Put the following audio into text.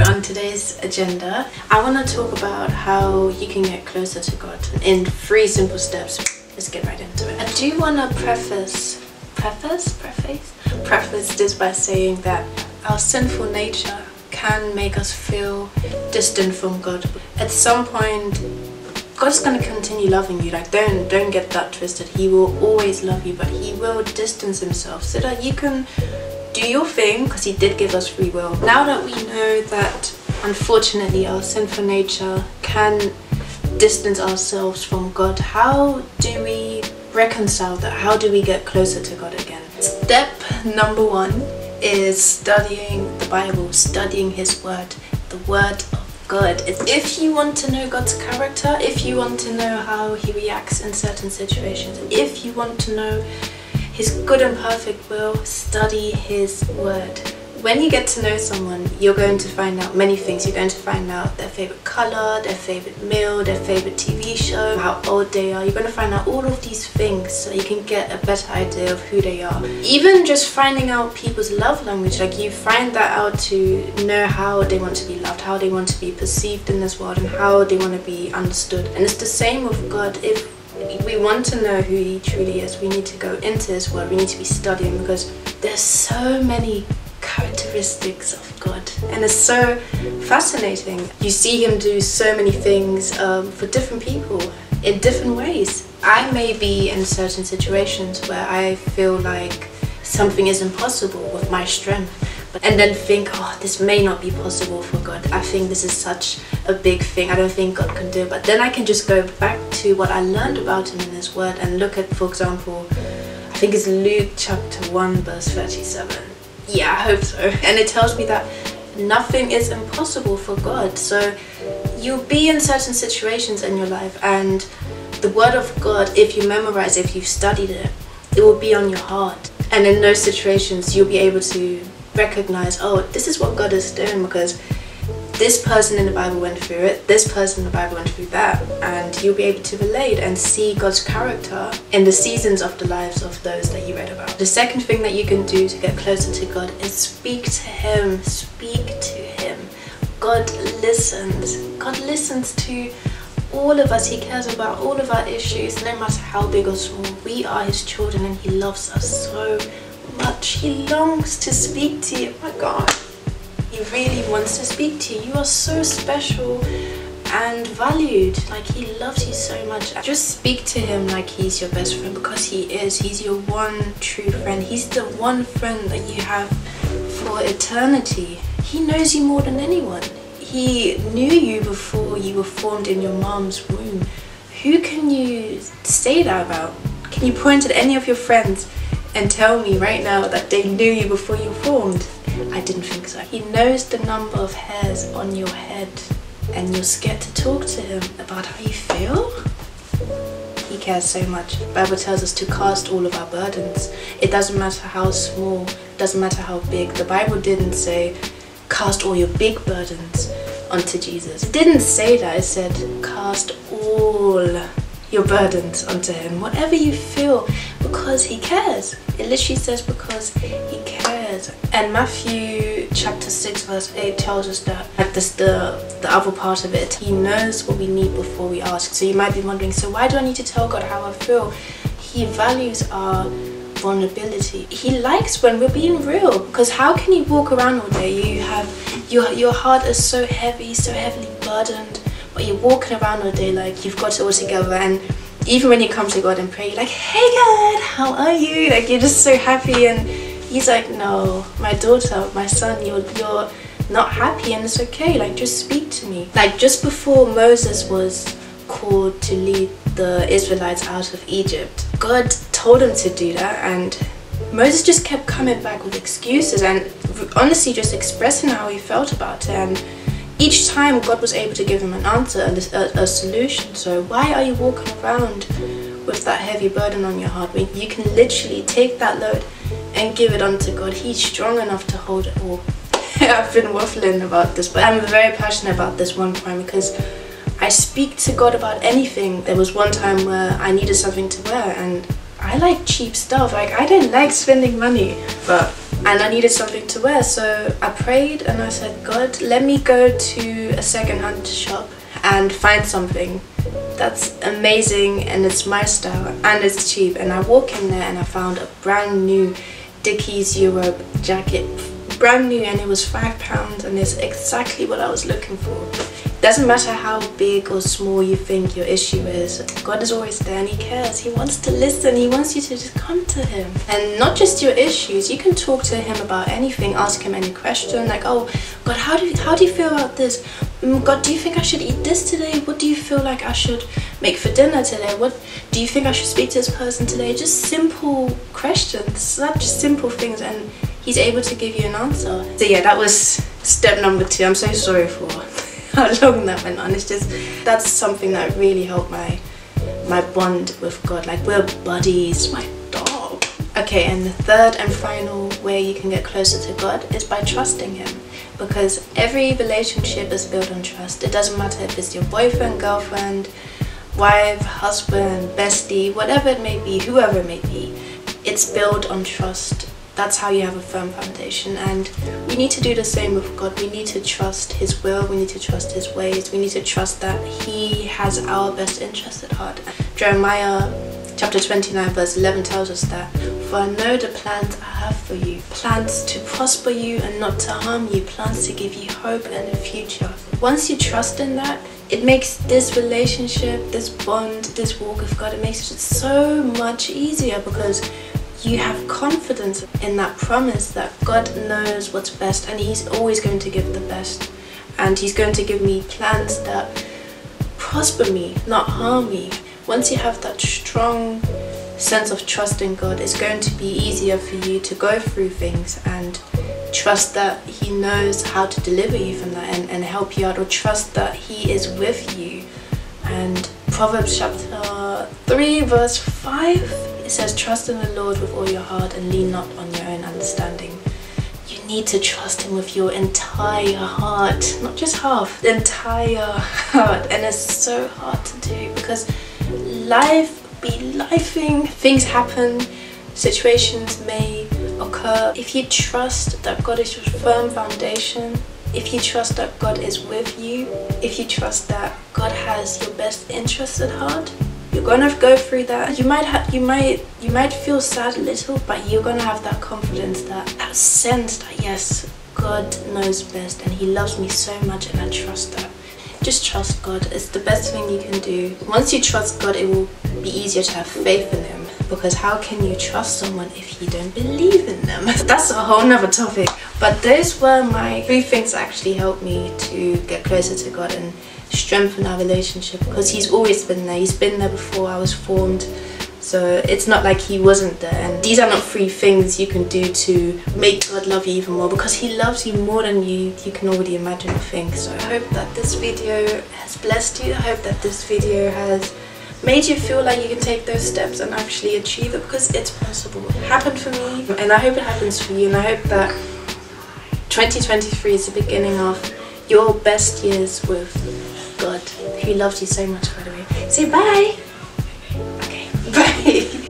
On today's agenda, I want to talk about how you can get closer to God in 3 simple steps. Let's get right into it. I do want to preface this by saying that our sinful nature can make us feel distant from God. At some point, God's going to continue loving you. Like, don't get that twisted. He will always love you, but He will distance Himself so that you can do your thing, because He did give us free will. Now that we know that unfortunately our sinful nature can distance ourselves from God, how do we reconcile that? How do we get closer to God again? Step number 1 is studying the Bible, studying His Word, the Word of God. If you want to know God's character, if you want to know how He reacts in certain situations, if you want to know His good and perfect will, study His Word. When you get to know someone, you're going to find out many things. You're going to find out their favorite color, their favorite meal, their favorite TV show, how old they are. You're going to find out all of these things so you can get a better idea of who they are. Even just finding out people's love language, like you find that out to know how they want to be loved, how they want to be perceived in this world, and how they want to be understood. And it's the same with God. If we want to know who He truly is, we need to go into His Word. We need to be studying, because there's so many characteristics of God, and it's so fascinating. You see Him do so many things for different people in different ways. I may be in certain situations where I feel like something is impossible with my strength, and then think, oh, this may not be possible for God. I think this is such a big thing. I don't think God can do it. But then I can just go back to what I learned about Him in His Word and look at, for example, I think it's Luke chapter 1 verse 37. Yeah, I hope so. And it tells me that nothing is impossible for God. So you'll be in certain situations in your life, and the Word of God, if you memorize it, if you've studied it, it will be on your heart. And in those situations, you'll be able to recognize, oh, this is what God is doing, because this person in the Bible went through it, this person in the Bible went through that, and you'll be able to relate and see God's character in the seasons of the lives of those that you read about. The second thing that you can do to get closer to God is speak to Him. Speak to Him. God listens. God listens to all of us. He cares about all of our issues, no matter how big or small. We are His children, and He loves us so much. He longs to speak to you. Oh my God. He really wants to speak to you. You are so special and valued. Like, He loves you so much. Just speak to Him like He's your best friend, because He is. He's your one true friend. He's the one friend that you have for eternity. He knows you more than anyone. He knew you before you were formed in your mom's womb. Who can you say that about? Can you point at any of your friends and tell me right now that they knew you before you were formed? I didn't think so. He knows the number of hairs on your head, and you're scared to talk to Him about how you feel? He cares so much. The Bible tells us to cast all of our burdens. It doesn't matter how small, it doesn't matter how big. The Bible didn't say cast all your big burdens onto Jesus. It didn't say that. It said cast all your burdens onto Him, whatever you feel, because He cares. It literally says because He cares. And Matthew chapter 6 verse 8 tells us that, like this, the other part of it, He knows what we need before we ask. So you might be wondering, so why do I need to tell God how I feel? He values our vulnerability. He likes when we're being real, because how can you walk around all day? You have your heart is so heavy, so heavily burdened, but you're walking around all day like you've got it all together, and even when you come to God and pray, you're like, hey God, how are you? Like, you're just so happy, and He's like, no, my daughter, my son, you're not happy, and it's okay. Like, just speak to me. Like, just before Moses was called to lead the Israelites out of Egypt, God told him to do that, and Moses just kept coming back with excuses and honestly just expressing how he felt about it, and each time God was able to give him an answer, a solution. So why are you walking around with that heavy burden on your heart when you can literally take that load and give it onto God? He's strong enough to hold it all. I've been waffling about this, but I'm very passionate about this one point because I speak to God about anything. There was one time where I needed something to wear, and I like cheap stuff. Like, I don't like spending money, but and I needed something to wear, so I prayed and I said, God, let me go to a second-hand shop and find something that's amazing and it's my style and it's cheap. And I walk in there and I found a brand new Dickies Europe jacket, brand new, and it was £5, and it's exactly what I was looking for. Doesn't matter how big or small you think your issue is, God is always there and He cares. He wants to listen. He wants you to just come to Him. And not just your issues, you can talk to Him about anything. Ask Him any question, like, oh God, how do you feel about this? God, do you think I should eat this today? What do you feel like I should make for dinner today? What do you think I should speak to this person today? Just simple questions, such simple things, and He's able to give you an answer. So yeah, that was step number 2. I'm so sorry for how long that went on. It's just, that's something that really helped my bond with God. Like, we're buddies, my dog. Okay, and the third and final way you can get closer to God is by trusting Him. Because every relationship is built on trust. It doesn't matter if it's your boyfriend, girlfriend, wife, husband, bestie, whatever it may be, whoever it may be. It's built on trust. That's how you have a firm foundation, and we need to do the same with God. We need to trust His will, we need to trust His ways, we need to trust that He has our best interest at heart. Jeremiah chapter 29 verse 11 tells us that, for I know the plans I have for you, plans to prosper you and not to harm you, plans to give you hope and a future. Once you trust in that, it makes this relationship, this bond, this walk with God, it makes it so much easier, because you have confidence in that promise that God knows what's best, and He's always going to give the best, and He's going to give me plans that prosper me, not harm me. Once you have that strong sense of trust in God, it's going to be easier for you to go through things and trust that He knows how to deliver you from that and help you out, or trust that He is with you. And Proverbs chapter 3 verse 5, it says, trust in the Lord with all your heart and lean not on your own understanding. You need to trust Him with your entire heart, not just half, the entire heart. And it's so hard to do, because life be lifing, things happen, situations may occur. If you trust that God is your firm foundation, if you trust that God is with you, if you trust that God has your best interests at heart, you're gonna go through that. You might feel sad a little, but you're gonna have that confidence, that sense that yes, God knows best and He loves me so much, and I trust that. Just trust God. It's the best thing you can do. Once you trust God, it will be easier to have faith in Him, because how can you trust someone if you don't believe in them? That's a whole nother topic. But those were my 3 things that actually helped me to get closer to God and strengthen our relationship, because He's always been there. He's been there before I was formed, so it's not like He wasn't there. And these are not 3 things you can do to make God love you even more, because He loves you more than you can already imagine or think. So I hope that this video has blessed you. I hope that this video has made you feel like you can take those steps and actually achieve it, because it's possible. It happened for me, and I hope it happens for you. And I hope that 2023 is the beginning of your best years with God, who loves you so much, by the way. Say bye. Okay, bye.